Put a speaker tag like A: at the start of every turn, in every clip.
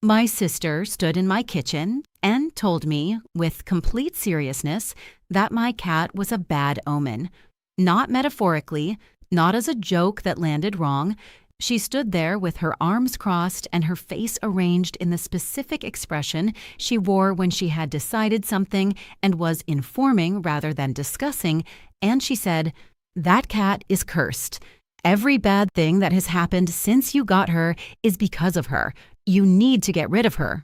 A: My sister stood in my kitchen and told me, with complete seriousness, that my cat was a bad omen. Not metaphorically, not as a joke that landed wrong. She stood there with her arms crossed and her face arranged in the specific expression she wore when she had decided something and was informing rather than discussing, and she said, "That cat is cursed. Every bad thing that has happened since you got her is because of her. You need to get rid of her."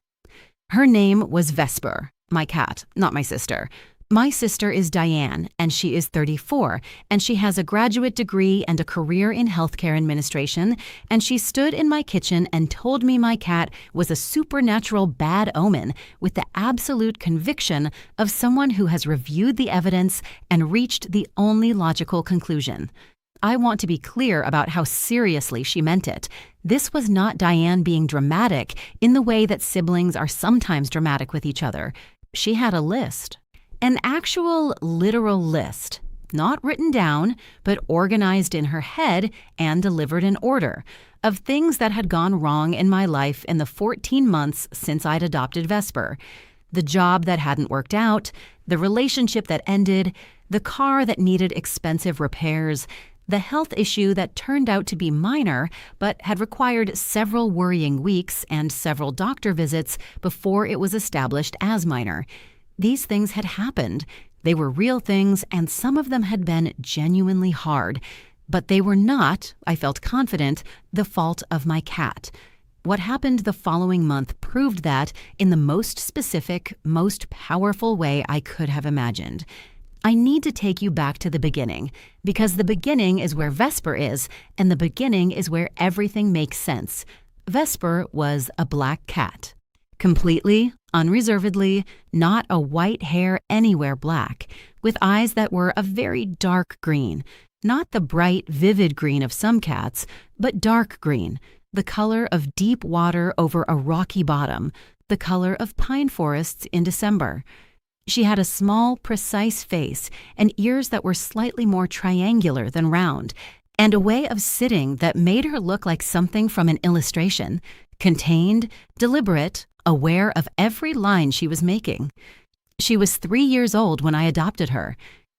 A: Her name was Vesper, my cat, not my sister. My sister is Diane, and she is 34, and she has a graduate degree and a career in healthcare administration, and she stood in my kitchen and told me my cat was a supernatural bad omen with the absolute conviction of someone who has reviewed the evidence and reached the only logical conclusion. I want to be clear about how seriously she meant it. This was not Diane being dramatic in the way that siblings are sometimes dramatic with each other. She had a list. An actual, literal list, not written down, but organized in her head and delivered in order, of things that had gone wrong in my life in the 14 months since I'd adopted Vesper. The job that hadn't worked out, the relationship that ended, the car that needed expensive repairs, the health issue that turned out to be minor but had required several worrying weeks and several doctor visits before it was established as minor. These things had happened. They were real things, and some of them had been genuinely hard. But they were not, I felt confident, the fault of my cat. What happened the following month proved that in the most specific, most powerful way I could have imagined. I need to take you back to the beginning, because the beginning is where Vesper is, and the beginning is where everything makes sense. Vesper was a black cat. Completely, unreservedly, not a white hair anywhere black, with eyes that were a very dark green, not the bright, vivid green of some cats, but dark green, the color of deep water over a rocky bottom, the color of pine forests in December. She had a small, precise face and ears that were slightly more triangular than round, and a way of sitting that made her look like something from an illustration, contained, deliberate, aware of every line she was making. She was 3 years old when I adopted her.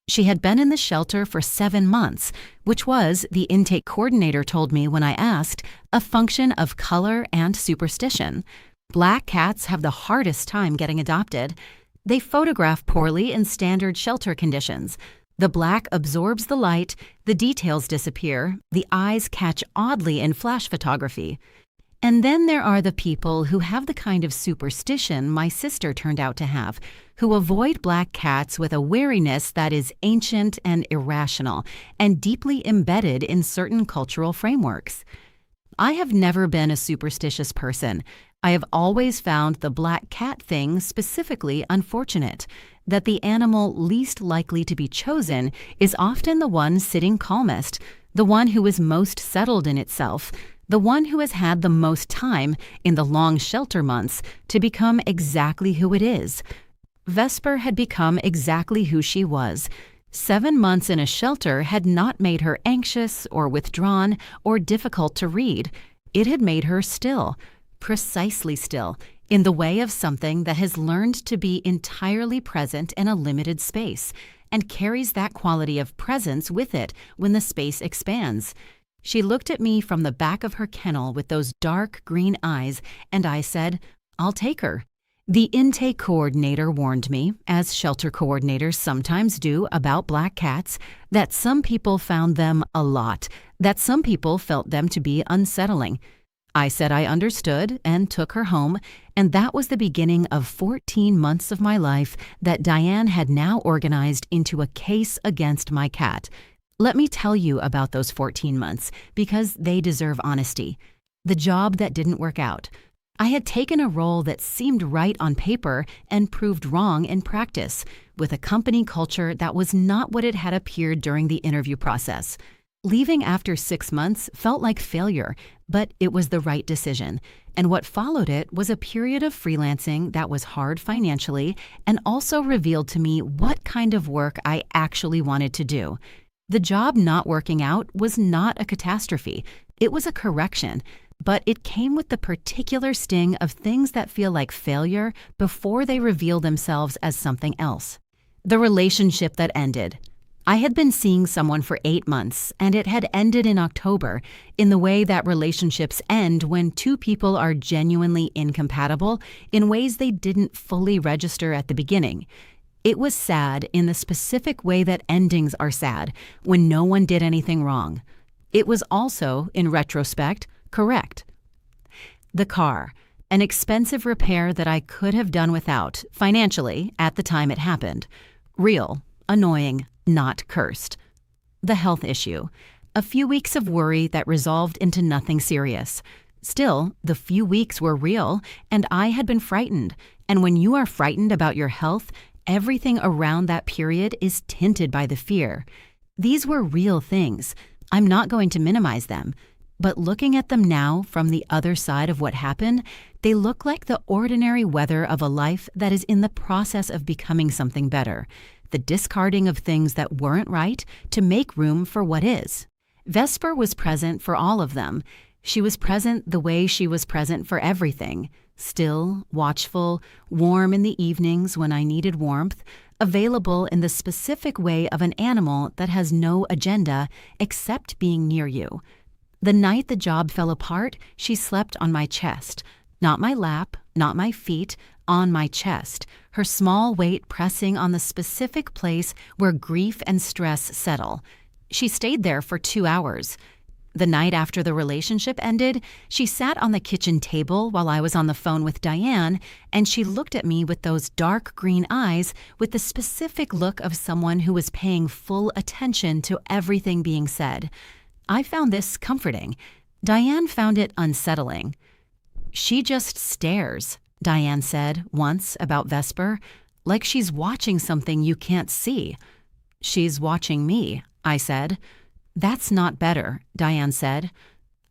A: She had been in the shelter for 7 months, which was, the intake coordinator told me when I asked, a function of color and superstition. Black cats have the hardest time getting adopted. They photograph poorly in standard shelter conditions. The black absorbs the light, the details disappear, the eyes catch oddly in flash photography. And then there are the people who have the kind of superstition my sister turned out to have, who avoid black cats with a wariness that is ancient and irrational and deeply embedded in certain cultural frameworks. I have never been a superstitious person. I have always found the black cat thing specifically unfortunate, that the animal least likely to be chosen is often the one sitting calmest, the one who is most settled in itself, the one who has had the most time in the long shelter months to become exactly who it is. Vesper had become exactly who she was. 7 months in a shelter had not made her anxious or withdrawn or difficult to read. It had made her still, precisely still, in the way of something that has learned to be entirely present in a limited space and carries that quality of presence with it when the space expands. She looked at me from the back of her kennel with those dark green eyes, and I said, "I'll take her." The intake coordinator warned me, as shelter coordinators sometimes do about black cats, that some people found them a lot, that some people felt them to be unsettling. I said I understood and took her home, and that was the beginning of 14 months of my life that Diane had now organized into a case against my cat. Let me tell you about those 14 months, because they deserve honesty. The job that didn't work out. I had taken a role that seemed right on paper and proved wrong in practice, with a company culture that was not what it had appeared during the interview process. Leaving after 6 months felt like failure, but it was the right decision. And what followed it was a period of freelancing that was hard financially and also revealed to me what kind of work I actually wanted to do. The job not working out was not a catastrophe. It was a correction. but it came with the particular sting of things that feel like failure before they reveal themselves as something else. The relationship that ended. I had been seeing someone for 8 months, and it had ended in October, in the way that relationships end when two people are genuinely incompatible in ways they didn't fully register at the beginning. It was sad in the specific way that endings are sad, when no one did anything wrong. It was also, in retrospect, correct. The car, an expensive repair that I could have done without, financially, at the time it happened. Real, annoying, not cursed. The health issue, a few weeks of worry that resolved into nothing serious. Still, the few weeks were real, and I had been frightened. And when you are frightened about your health, everything around that period is tinted by the fear. These were real things. I'm not going to minimize them. But looking at them now from the other side of what happened, they look like the ordinary weather of a life that is in the process of becoming something better. The discarding of things that weren't right to make room for what is. Vesper was present for all of them. She was present the way she was present for everything. Still, watchful, warm in the evenings when I needed warmth, available in the specific way of an animal that has no agenda except being near you. The night the job fell apart, she slept on my chest. Not my lap, not my feet, on my chest, her small weight pressing on the specific place where grief and stress settle. She stayed there for 2 hours. The night after the relationship ended, she sat on the kitchen table while I was on the phone with Diane, and she looked at me with those dark green eyes with the specific look of someone who was paying full attention to everything being said. I found this comforting. Diane found it unsettling. "She just stares," Diane said once about Vesper, "like she's watching something you can't see." "She's watching me," I said. "That's not better," Diane said.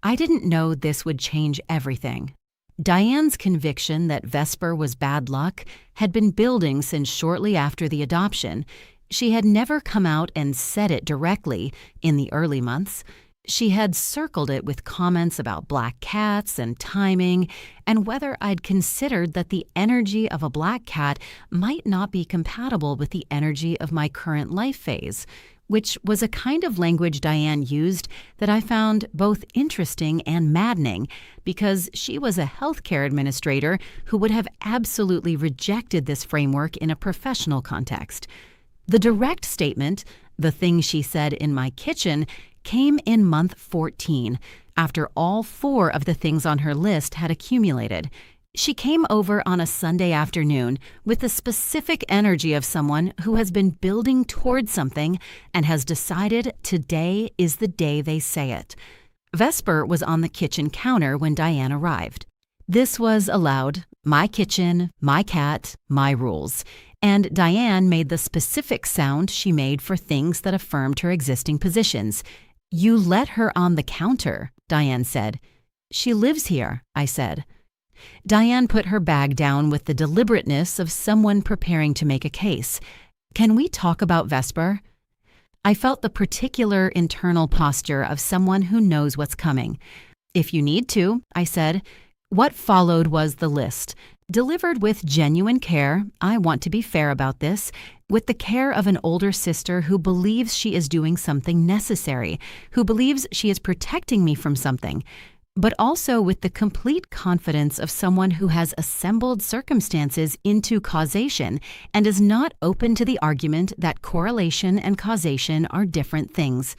A: I didn't know this would change everything. Diane's conviction that Vesper was bad luck had been building since shortly after the adoption. She had never come out and said it directly in the early months. She had circled it with comments about black cats and timing, and whether I'd considered that the energy of a black cat might not be compatible with the energy of my current life phase, which was a kind of language Diane used that I found both interesting and maddening, because she was a healthcare administrator who would have absolutely rejected this framework in a professional context. The direct statement, the thing she said in my kitchen, came in month 14, after all 4 of the things on her list had accumulated. She came over on a Sunday afternoon with the specific energy of someone who has been building towards something and has decided today is the day they say it. Vesper was on the kitchen counter when Diane arrived. This was allowed, my kitchen, my cat, my rules. And Diane made the specific sound she made for things that affirmed her existing positions. "You let her on the counter," Diane said. "She lives here," I said. Diane put her bag down with the deliberateness of someone preparing to make a case. "Can we talk about Vesper?" I felt the particular internal posture of someone who knows what's coming. "If you need to," I said. What followed was the list. Delivered with genuine care, I want to be fair about this, with the care of an older sister who believes she is doing something necessary, who believes she is protecting me from something, but also with the complete confidence of someone who has assembled circumstances into causation and is not open to the argument that correlation and causation are different things.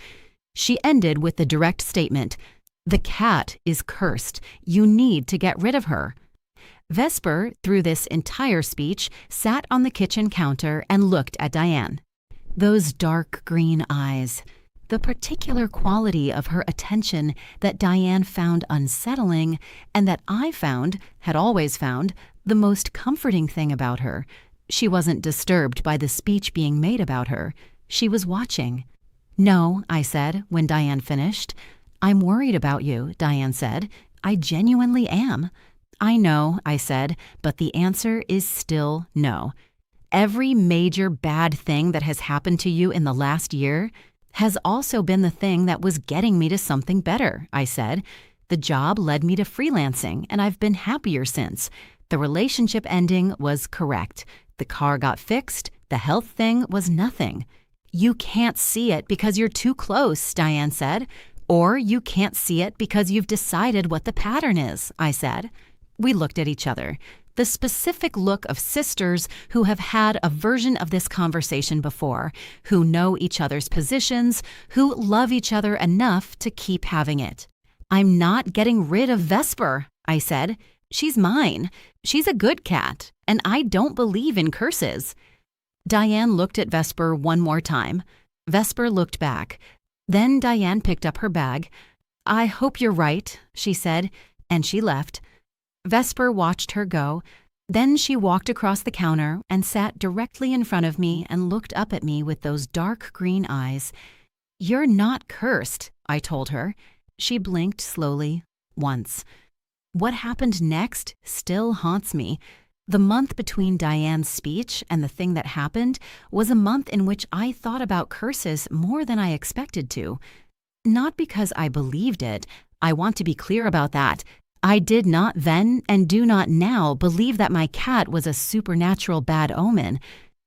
A: She ended with the direct statement, "The cat is cursed. You need to get rid of her." Vesper, through this entire speech, sat on the kitchen counter and looked at Diane. Those dark green eyes, the particular quality of her attention that Diane found unsettling and that I found, had always found, the most comforting thing about her. She wasn't disturbed by the speech being made about her. She was watching. "No," I said when Diane finished. "I'm worried about you," Diane said. "I genuinely am." "I know," I said, but the answer is still no. Every major bad thing that has happened to you in the last year has also been the thing that was getting me to something better, I said. The job led me to freelancing, and I've been happier since. The relationship ending was correct. The car got fixed. The health thing was nothing. You can't see it because you're too close, Diane said. Or you can't see it because you've decided what the pattern is, I said. We looked at each other. The specific look of sisters who have had a version of this conversation before, who know each other's positions, who love each other enough to keep having it. I'm not getting rid of Vesper, I said. She's mine. She's a good cat, and I don't believe in curses. Diane looked at Vesper one more time. Vesper looked back. Then Diane picked up her bag. I hope you're right, she said, and she left. Vesper watched her go. Then she walked across the counter and sat directly in front of me and looked up at me with those dark green eyes. You're not cursed, I told her. She blinked slowly, once. What happened next still haunts me. The month between Diane's speech and the thing that happened was a month in which I thought about curses more than I expected to. Not because I believed it. I want to be clear about that. I did not then and do not now believe that my cat was a supernatural bad omen.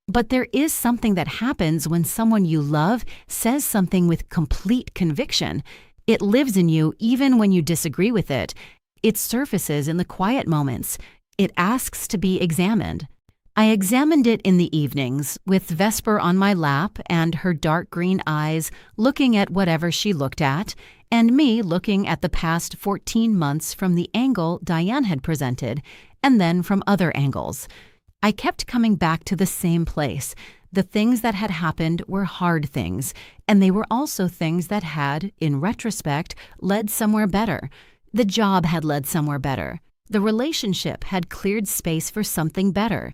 A: But there is something that happens when someone you love says something with complete conviction. It lives in you even when you disagree with it. It surfaces in the quiet moments. It asks to be examined. I examined it in the evenings, with Vesper on my lap and her dark green eyes looking at whatever she looked at, and me looking at the past 14 months from the angle Diane had presented, and then from other angles. I kept coming back to the same place. The things that had happened were hard things, and they were also things that had, in retrospect, led somewhere better. The job had led somewhere better. The relationship had cleared space for something better.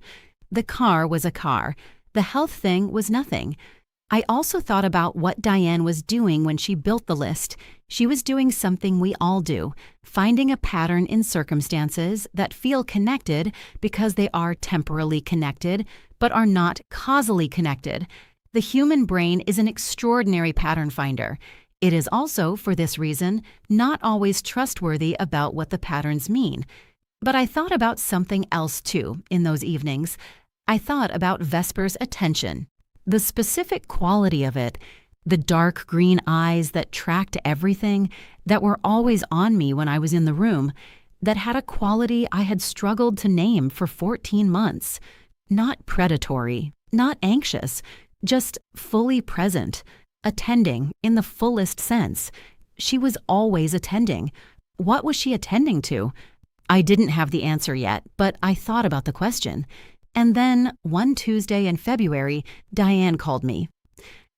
A: The car was a car. The health thing was nothing. I also thought about what Diane was doing when she built the list. She was doing something we all do, finding a pattern in circumstances that feel connected because they are temporally connected, but are not causally connected. The human brain is an extraordinary pattern finder. It is also, for this reason, not always trustworthy about what the patterns mean. But I thought about something else too in those evenings. I thought about Vesper's attention. The specific quality of it, the dark green eyes that tracked everything, that were always on me when I was in the room, that had a quality I had struggled to name for 14 months. Not predatory, not anxious, just fully present, attending in the fullest sense. She was always attending. What was she attending to? I didn't have the answer yet, but I thought about the question. And then, one Tuesday in February, Diane called me.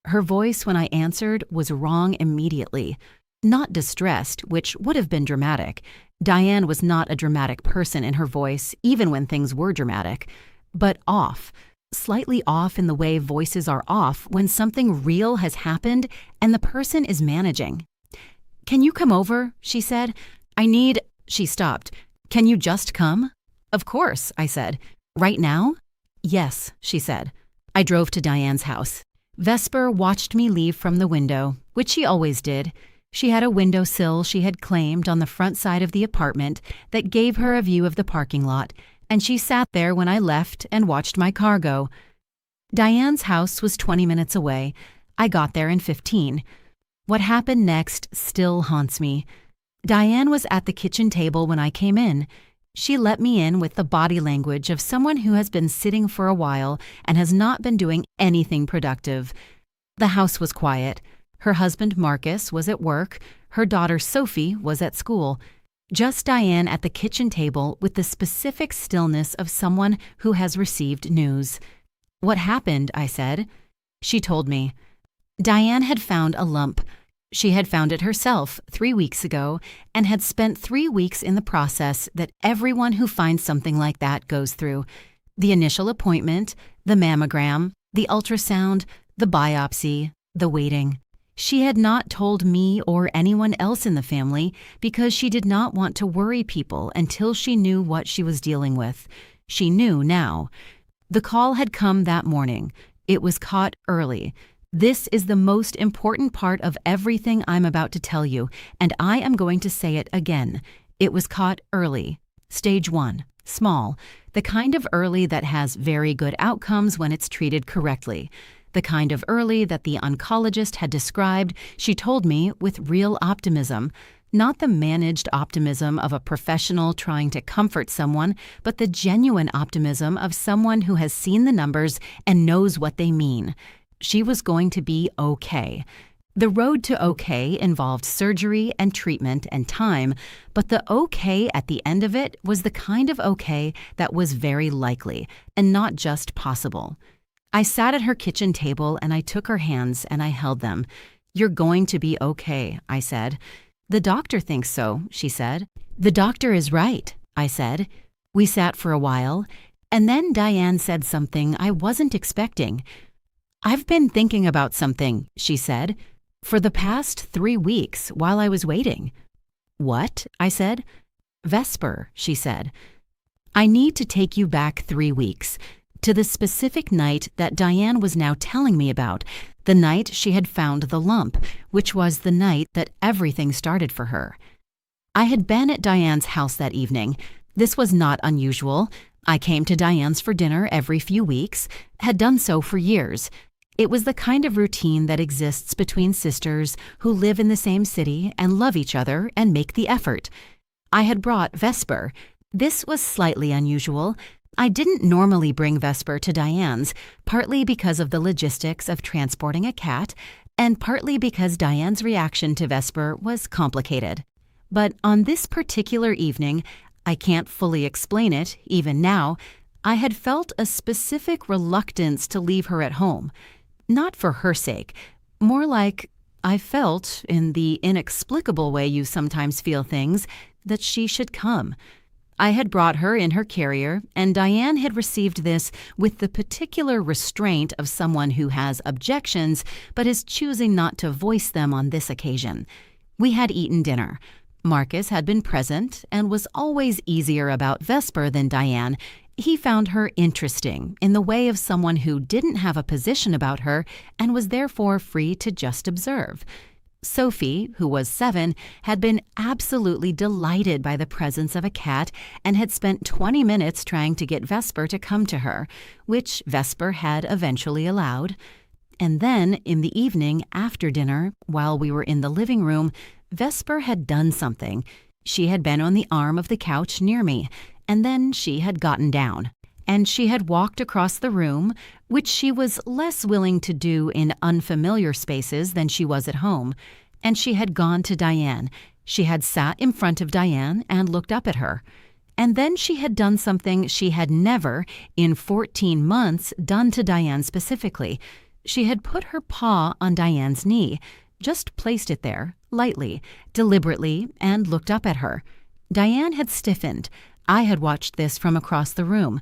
A: Her voice when I answered was wrong immediately. Not distressed, which would have been dramatic. Diane was not a dramatic person in her voice, even when things were dramatic. But off. Slightly off in the way voices are off when something real has happened and the person is managing. Can you come over? She said. She stopped. Can you just come? Of course, I said. Right now? Yes, she said. I drove to Diane's house. Vesper watched me leave from the window, which she always did. She had a windowsill she had claimed on the front side of the apartment that gave her a view of the parking lot, and she sat there when I left and watched my car go. Diane's house was 20 minutes away. I got there in 15. What happened next still haunts me. Diane was at the kitchen table when I came in. She let me in with the body language of someone who has been sitting for a while and has not been doing anything productive. The house was quiet. Her husband Marcus was at work. Her daughter Sophie was at school. Just Diane at the kitchen table with the specific stillness of someone who has received news. What happened? I said. She told me. Diane had found a lump. She had found it herself 3 weeks ago and had spent 3 weeks in the process that everyone who finds something like that goes through. The initial appointment, the mammogram, the ultrasound, the biopsy, the waiting. She had not told me or anyone else in the family because she did not want to worry people until she knew what she was dealing with. She knew now. The call had come that morning. It was caught early. This is the most important part of everything I'm about to tell you, and I am going to say it again. It was caught early. Stage 1. Small. The kind of early that has very good outcomes when it's treated correctly. The kind of early that the oncologist had described, she told me, with real optimism. Not the managed optimism of a professional trying to comfort someone, but the genuine optimism of someone who has seen the numbers and knows what they mean. She was going to be okay. The road to okay involved surgery and treatment and time, but the okay at the end of it was the kind of okay that was very likely and not just possible. I sat at her kitchen table and I took her hands and I held them. "You're going to be okay," I said. "The doctor thinks so," she said. "The doctor is right," I said. We sat for a while, and then Diane said something I wasn't expecting. "I've been thinking about something," she said, "for the past 3 weeks while I was waiting." "What?" I said. "Vesper," she said. "I need to take you back 3 weeks, to the specific night that Diane was now telling me about, the night she had found the lump, which was the night that everything started for her. I had been at Diane's house that evening. This was not unusual. I came to Diane's for dinner every few weeks, had done so for years. It was the kind of routine that exists between sisters who live in the same city and love each other and make the effort. I had brought Vesper. This was slightly unusual. I didn't normally bring Vesper to Diane's, partly because of the logistics of transporting a cat, and partly because Diane's reaction to Vesper was complicated. But on this particular evening, I can't fully explain it, even now, I had felt a specific reluctance to leave her at home. Not for her sake, more like I felt, in the inexplicable way you sometimes feel things, that she should come. I had brought her in her carrier, and Diane had received this with the particular restraint of someone who has objections but is choosing not to voice them on this occasion. We had eaten dinner. Marcus had been present and was always easier about Vesper than Diane. He found her interesting in the way of someone who didn't have a position about her and was therefore free to just observe. Sophie, who was 7, had been absolutely delighted by the presence of a cat and had spent 20 minutes trying to get Vesper to come to her, which Vesper had eventually allowed. And then, in the evening after dinner, while we were in the living room, Vesper had done something. She had been on the arm of the couch near me, and then she had gotten down. And she had walked across the room, which she was less willing to do in unfamiliar spaces than she was at home, and she had gone to Diane. She had sat in front of Diane and looked up at her. And then she had done something she had never, in 14 months, done to Diane specifically. She had put her paw on Diane's knee, just placed it there, lightly, deliberately, and looked up at her. Diane had stiffened. I had watched this from across the room.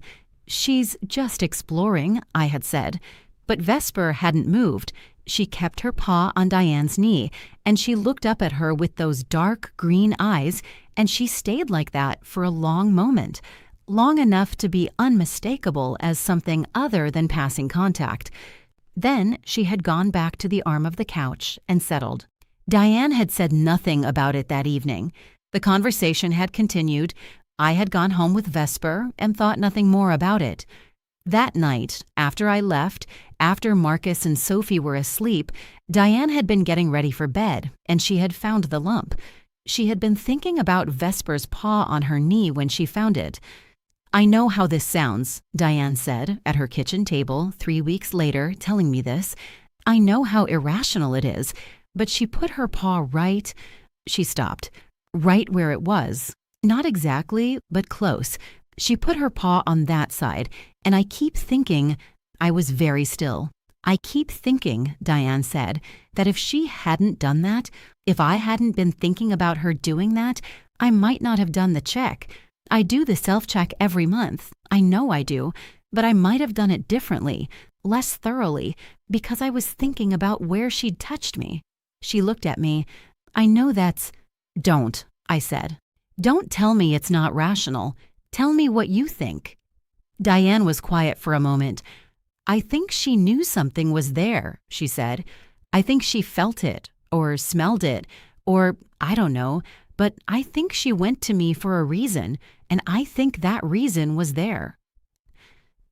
A: "She's just exploring," I had said. But Vesper hadn't moved. She kept her paw on Diane's knee, and she looked up at her with those dark green eyes, and she stayed like that for a long moment, long enough to be unmistakable as something other than passing contact. Then she had gone back to the arm of the couch and settled. Diane had said nothing about it that evening. The conversation had continued. I had gone home with Vesper and thought nothing more about it. That night, after I left, after Marcus and Sophie were asleep, Diane had been getting ready for bed, and she had found the lump. She had been thinking about Vesper's paw on her knee when she found it. "I know how this sounds," Diane said at her kitchen table 3 weeks later, telling me this. "I know how irrational it is, but she put her paw right—" She stopped. "Right where it was. Not exactly, but close. She put her paw on that side, and I keep thinking—" I was very still. "I keep thinking," Diane said, "that if she hadn't done that, if I hadn't been thinking about her doing that, I might not have done the check. I do the self-check every month. I know I do, but I might have done it differently, less thoroughly, because I was thinking about where she'd touched me." She looked at me. "I know that's—" "Don't," I said. "Don't tell me it's not rational. Tell me what you think." Diane was quiet for a moment. "I think she knew something was there," she said. "I think she felt it, or smelled it, or I don't know, but I think she went to me for a reason, and I think that reason was there."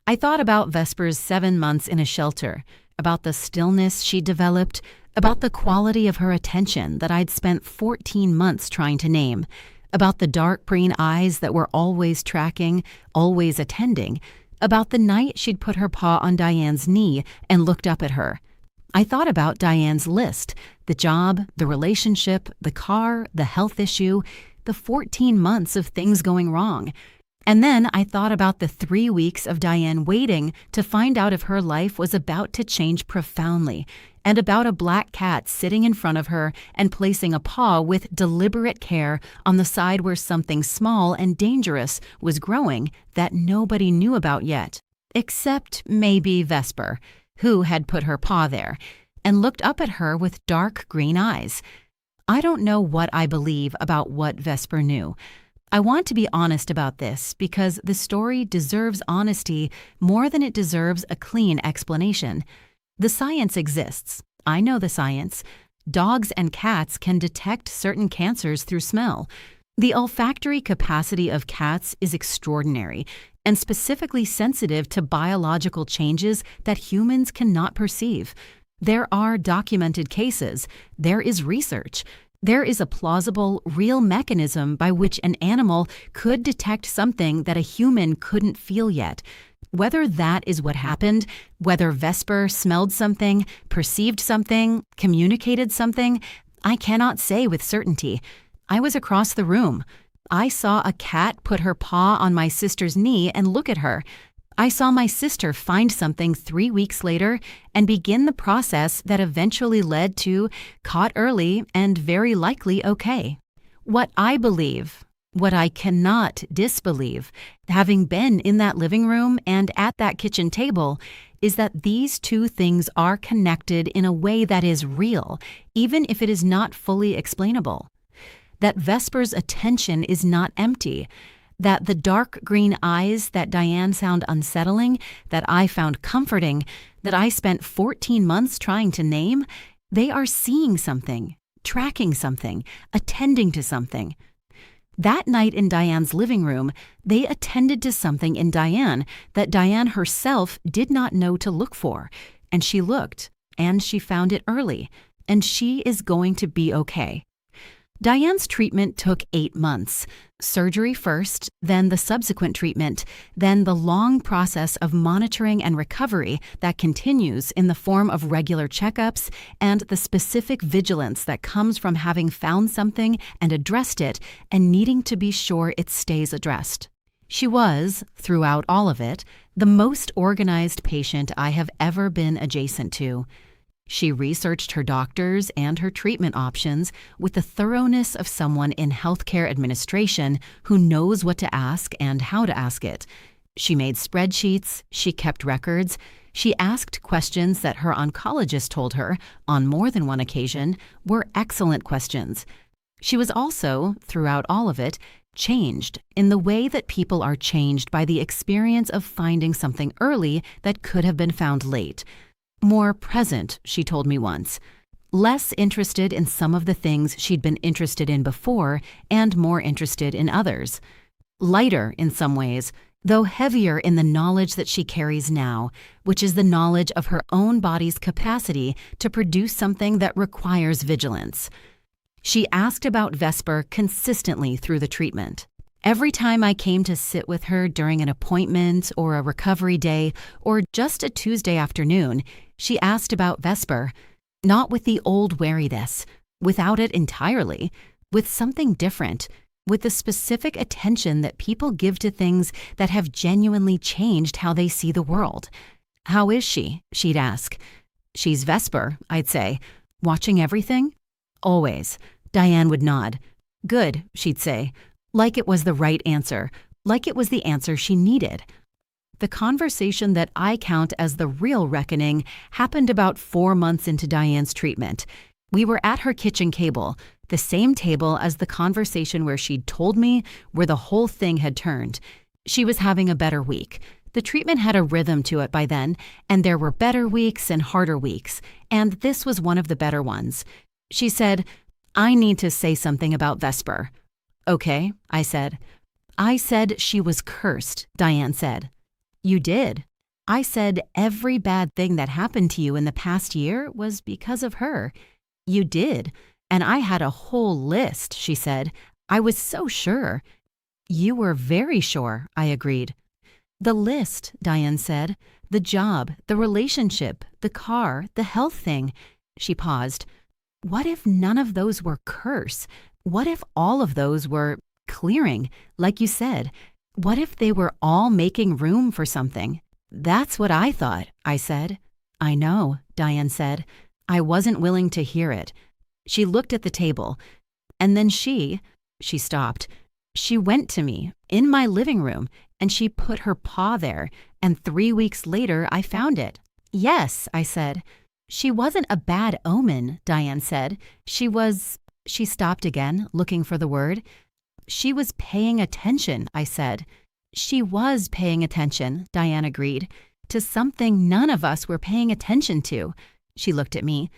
A: I thought about Vesper's 7 months in a shelter, about the stillness she developed, about the quality of her attention that I'd spent 14 months trying to name, about the dark green eyes that were always tracking, always attending, about the night she'd put her paw on Diane's knee and looked up at her. I thought about Diane's list, the job, the relationship, the car, the health issue, the 14 months of things going wrong. And then I thought about the 3 weeks of Diane waiting to find out if her life was about to change profoundly, and about a black cat sitting in front of her and placing a paw with deliberate care on the side where something small and dangerous was growing that nobody knew about yet, except maybe Vesper, who had put her paw there, and looked up at her with dark green eyes. I don't know what I believe about what Vesper knew. I want to be honest about this because the story deserves honesty more than it deserves a clean explanation. The science exists. I know the science. Dogs and cats can detect certain cancers through smell. The olfactory capacity of cats is extraordinary and specifically sensitive to biological changes that humans cannot perceive. There are documented cases. There is research. There is a plausible, real mechanism by which an animal could detect something that a human couldn't feel yet. Whether that is what happened, whether Vesper smelled something, perceived something, communicated something, I cannot say with certainty. I was across the room. I saw a cat put her paw on my sister's knee and look at her. I saw my sister find something 3 weeks later and begin the process that eventually led to caught early and very likely okay. What I believe, what I cannot disbelieve, having been in that living room and at that kitchen table, is that these two things are connected in a way that is real, even if it is not fully explainable. That Vesper's attention is not empty, that the dark green eyes that Diane found unsettling, that I found comforting, that I spent 14 months trying to name, they are seeing something, tracking something, attending to something. That night in Diane's living room, they attended to something in Diane that Diane herself did not know to look for, and she looked, and she found it early, and she is going to be okay. Diane's treatment took 8 months. Surgery first, then the subsequent treatment, then the long process of monitoring and recovery that continues in the form of regular checkups and the specific vigilance that comes from having found something and addressed it and needing to be sure it stays addressed. She was, throughout all of it, the most organized patient I have ever been adjacent to. She researched her doctors and her treatment options with the thoroughness of someone in healthcare administration who knows what to ask and how to ask it. She made spreadsheets, she kept records, she asked questions that her oncologist told her, on more than one occasion, were excellent questions. She was also, throughout all of it, changed in the way that people are changed by the experience of finding something early that could have been found late. More present, she told me once. Less interested in some of the things she'd been interested in before and more interested in others. Lighter in some ways, though heavier in the knowledge that she carries now, which is the knowledge of her own body's capacity to produce something that requires vigilance. She asked about Vesper consistently through the treatment. Every time I came to sit with her during an appointment or a recovery day or just a Tuesday afternoon, she asked about Vesper, not with the old wariness, without it entirely, with something different, with the specific attention that people give to things that have genuinely changed how they see the world. "How is she?" she'd ask. "She's Vesper," I'd say. "Watching everything?" "Always." Diane would nod. "Good," she'd say. Like it was the right answer, like it was the answer she needed. The conversation that I count as the real reckoning happened about 4 months into Diane's treatment. We were at her kitchen table, the same table as the conversation where she'd told me where the whole thing had turned. She was having a better week. The treatment had a rhythm to it by then, and there were better weeks and harder weeks, and this was one of the better ones. She said, "I need to say something about Vesper." "Okay," I said. "I said she was cursed," Diane said. "You did?" "I said every bad thing that happened to you in the past year was because of her." "You did, and I had a whole list," she said. "I was so sure." "You were very sure," I agreed. "The list," Diane said. "The job, the relationship, the car, the health thing." She paused. "What if none of those were curse? What if all of those were clearing, like you said? What if they were all making room for something?" "That's what I thought," I said. "I know," Diane said. I wasn't willing to hear it. She looked at the table, and then she stopped. She went to me, in my living room, and she put her paw there, and 3 weeks later I found it. "Yes," I said. "She wasn't a bad omen," Diane said. She stopped again, looking for the word. "She was paying attention," I said. "She was paying attention," Diane agreed, "to something none of us were paying attention to." She looked at me.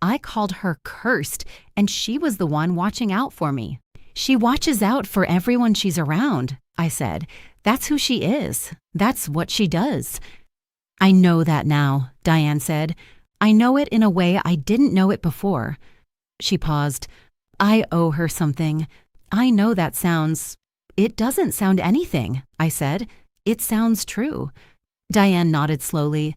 A: "I called her cursed, and she was the one watching out for me." "She watches out for everyone she's around," I said. "That's who she is. That's what she does." "I know that now," Diane said. "I know it in a way I didn't know it before." She paused. "I owe her something. I know that sounds—" "It doesn't sound anything," I said. "It sounds true." Diane nodded slowly.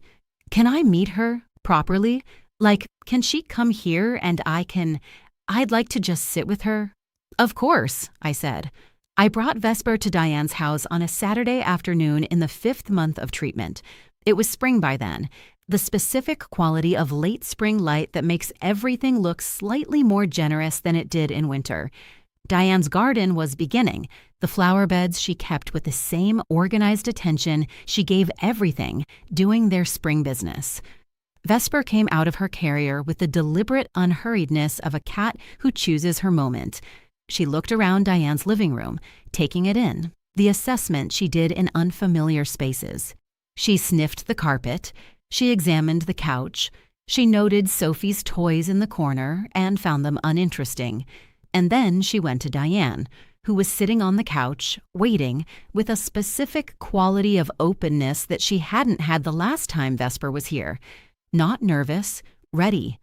A: "Can I meet her properly? Like, can she come here and I'd like to just sit with her?" "Of course," I said. I brought Vesper to Diane's house on a Saturday afternoon in the 5th month of treatment. It was spring by then, the specific quality of late spring light that makes everything look slightly more generous than it did in winter. Diane's garden was beginning, the flower beds she kept with the same organized attention she gave everything, doing their spring business. Vesper came out of her carrier with the deliberate unhurriedness of a cat who chooses her moment. She looked around Diane's living room, taking it in, the assessment she did in unfamiliar spaces. She sniffed the carpet. She examined the couch. She noted Sophie's toys in the corner and found them uninteresting. And then she went to Diane, who was sitting on the couch, waiting, with a specific quality of openness that she hadn't had the last time Vesper was here. Not nervous, ready.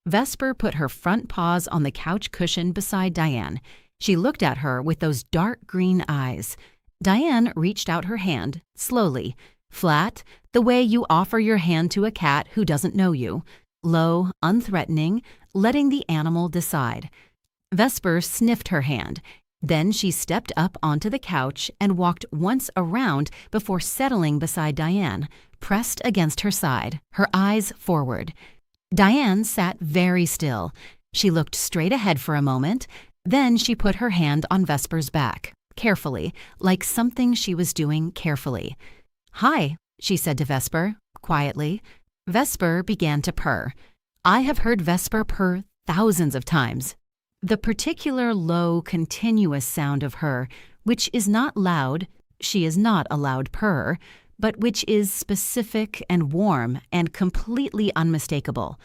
A: Vesper put her front paws on the couch cushion beside Diane. She looked at her with those dark green eyes. Diane reached out her hand, slowly, flat, the way you offer your hand to a cat who doesn't know you, low, unthreatening, letting the animal decide. Vesper sniffed her hand. Then she stepped up onto the couch and walked once around before settling beside Diane, pressed against her side, her eyes forward. Diane sat very still. She looked straight ahead for a moment. Then she put her hand on Vesper's back, carefully, like something she was doing carefully. "Hi," she said to Vesper, quietly. Vesper began to purr. I have heard Vesper purr thousands of times. The particular low, continuous sound of her, which is not loud, she is not a loud purr, but which is specific and warm and completely unmistakable.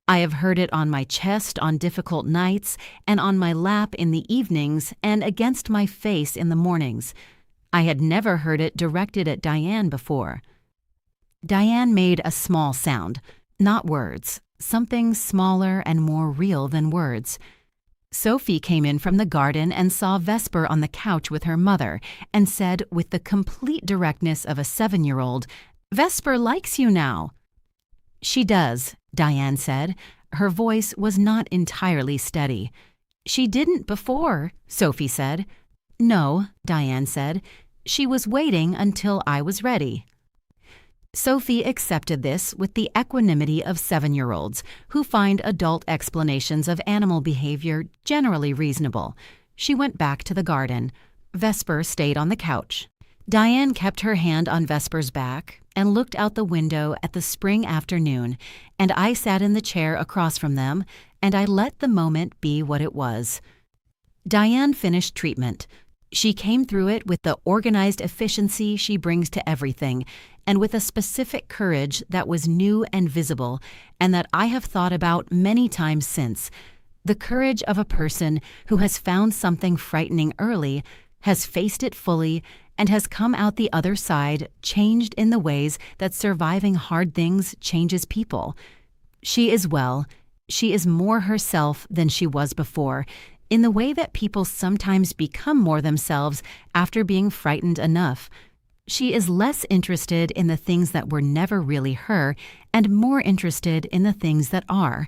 A: I have heard it on my chest on difficult nights and on my lap in the evenings and against my face in the mornings. I had never heard it directed at Diane before. Diane made a small sound, not words, something smaller and more real than words. Sophie came in from the garden and saw Vesper on the couch with her mother and said with the complete directness of a 7-year-old, "Vesper likes you now." "She does," Diane said. Her voice was not entirely steady. "She didn't before," Sophie said. "No," Diane said. "She was waiting until I was ready." Sophie accepted this with the equanimity of 7-year-olds who find adult explanations of animal behavior generally reasonable. She went back to the garden. Vesper stayed on the couch. Diane kept her hand on Vesper's back and looked out the window at the spring afternoon, and I sat in the chair across from them, and I let the moment be what it was. Diane finished treatment. She came through it with the organized efficiency she brings to everything, and with a specific courage that was new and visible, and that I have thought about many times since. The courage of a person who has found something frightening early, has faced it fully, and has come out the other side changed in the ways that surviving hard things changes people. She is well. She is more herself than she was before, in the way that people sometimes become more themselves after being frightened enough. She is less interested in the things that were never really her and more interested in the things that are.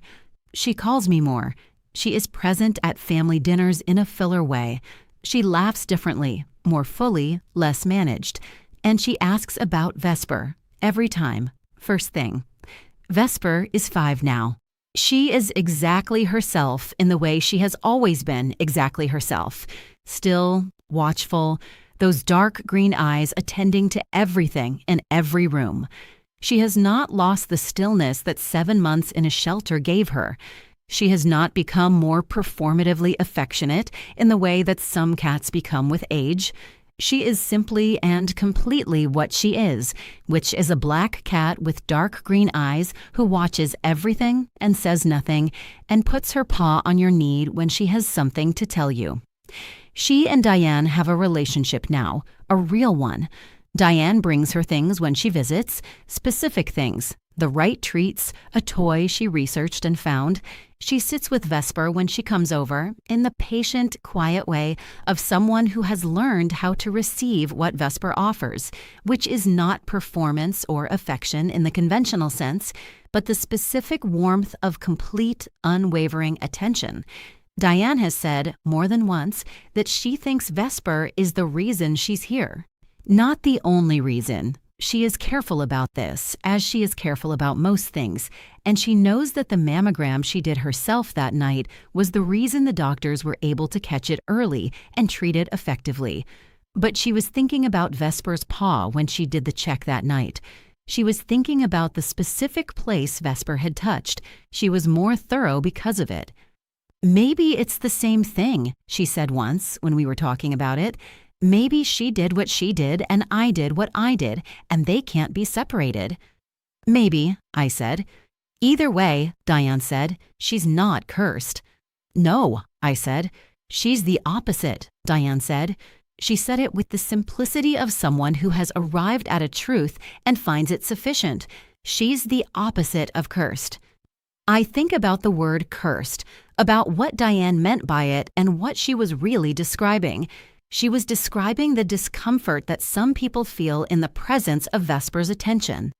A: She calls me more. She is present at family dinners in a filler way. She laughs differently, more fully, less managed. And she asks about Vesper, every time, first thing. Vesper is 5 now. She is exactly herself in the way she has always been exactly herself. Still, watchful, those dark green eyes attending to everything in every room. She has not lost the stillness that 7 months in a shelter gave her. She has not become more performatively affectionate in the way that some cats become with age. She is simply and completely what she is, which is a black cat with dark green eyes who watches everything and says nothing and puts her paw on your knee when she has something to tell you. She and Diane have a relationship now, a real one. Diane brings her things when she visits, specific things, the right treats, a toy she researched and found. She sits with Vesper when she comes over, in the patient, quiet way of someone who has learned how to receive what Vesper offers, which is not performance or affection in the conventional sense, but the specific warmth of complete, unwavering attention. Diane has said, more than once, that she thinks Vesper is the reason she's here. Not the only reason. She is careful about this, as she is careful about most things, and she knows that the mammogram she did herself that night was the reason the doctors were able to catch it early and treat it effectively. But she was thinking about Vesper's paw when she did the check that night. She was thinking about the specific place Vesper had touched. She was more thorough because of it. "Maybe it's the same thing," she said once when we were talking about it. "Maybe she did what she did and I did what I did, and they can't be separated." "Maybe," I said. "Either way," Diane said, "she's not cursed." "No," I said. "She's the opposite," Diane said. She said it with the simplicity of someone who has arrived at a truth and finds it sufficient. She's the opposite of cursed. I think about the word cursed, about what Diane meant by it and what she was really describing. She was describing the discomfort that some people feel in the presence of Vesper's attention.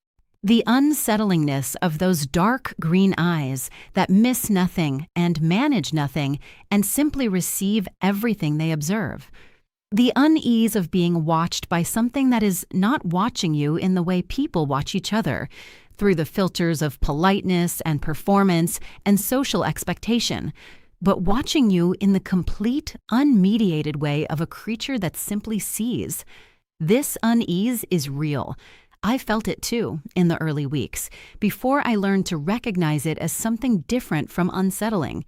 A: The unsettlingness of those dark green eyes that miss nothing and manage nothing and simply receive everything they observe. The unease of being watched by something that is not watching you in the way people watch each other, through the filters of politeness and performance and social expectation, but watching you in the complete, unmediated way of a creature that simply sees. This unease is real. I felt it too in the early weeks, before I learned to recognize it as something different from unsettling.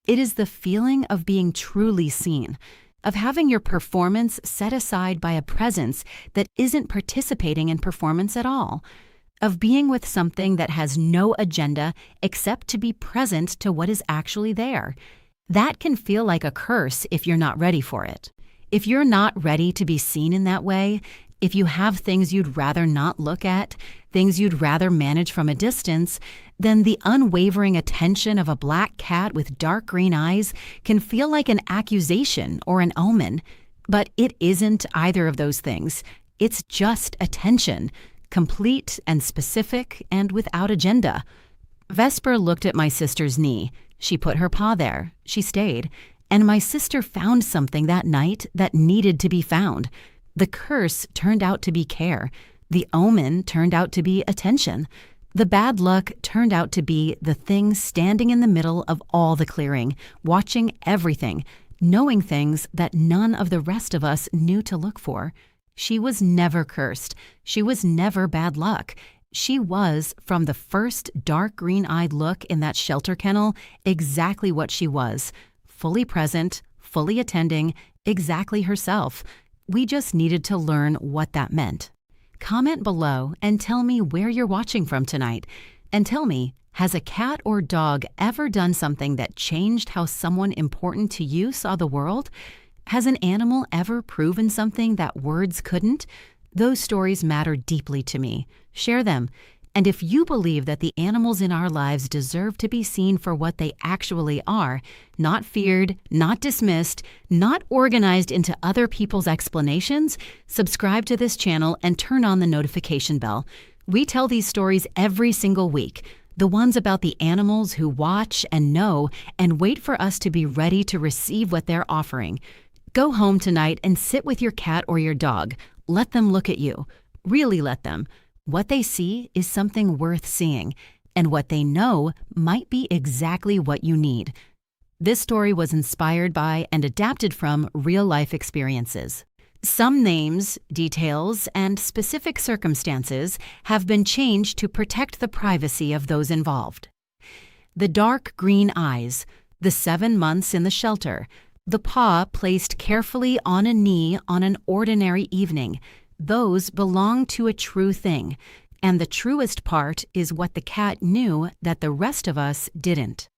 A: It is the feeling of being truly seen, of having your performance set aside by a presence that isn't participating in performance at all, of being with something that has no agenda except to be present to what is actually there. That can feel like a curse if you're not ready for it. If you're not ready to be seen in that way, if you have things you'd rather not look at, things you'd rather manage from a distance, then the unwavering attention of a black cat with dark green eyes can feel like an accusation or an omen. But it isn't either of those things. It's just attention, complete and specific and without agenda. Vesper looked at my sister's knee. She put her paw there. She stayed. And my sister found something that night that needed to be found. The curse turned out to be care. The omen turned out to be attention. The bad luck turned out to be the thing standing in the middle of all the clearing, watching everything, knowing things that none of the rest of us knew to look for. She was never cursed. She was never bad luck. She was, from the first dark green-eyed look in that shelter kennel, exactly what she was, fully present, fully attending, exactly herself. We just needed to learn what that meant. Comment below and tell me where you're watching from tonight. And tell me, has a cat or dog ever done something that changed how someone important to you saw the world? Has an animal ever proven something that words couldn't? Those stories matter deeply to me. Share them. And if you believe that the animals in our lives deserve to be seen for what they actually are, not feared, not dismissed, not organized into other people's explanations, subscribe to this channel and turn on the notification bell. We tell these stories every single week, the ones about the animals who watch and know and wait for us to be ready to receive what they're offering. Go home tonight and sit with your cat or your dog. Let them look at you. Really let them. What they see is something worth seeing, and what they know might be exactly what you need. This story was inspired by and adapted from real-life experiences. Some names, details, and specific circumstances have been changed to protect the privacy of those involved. The dark green eyes, the 7 months in the shelter, the paw placed carefully on a knee on an ordinary evening, those belong to a true thing, and the truest part is what the cat knew that the rest of us didn't.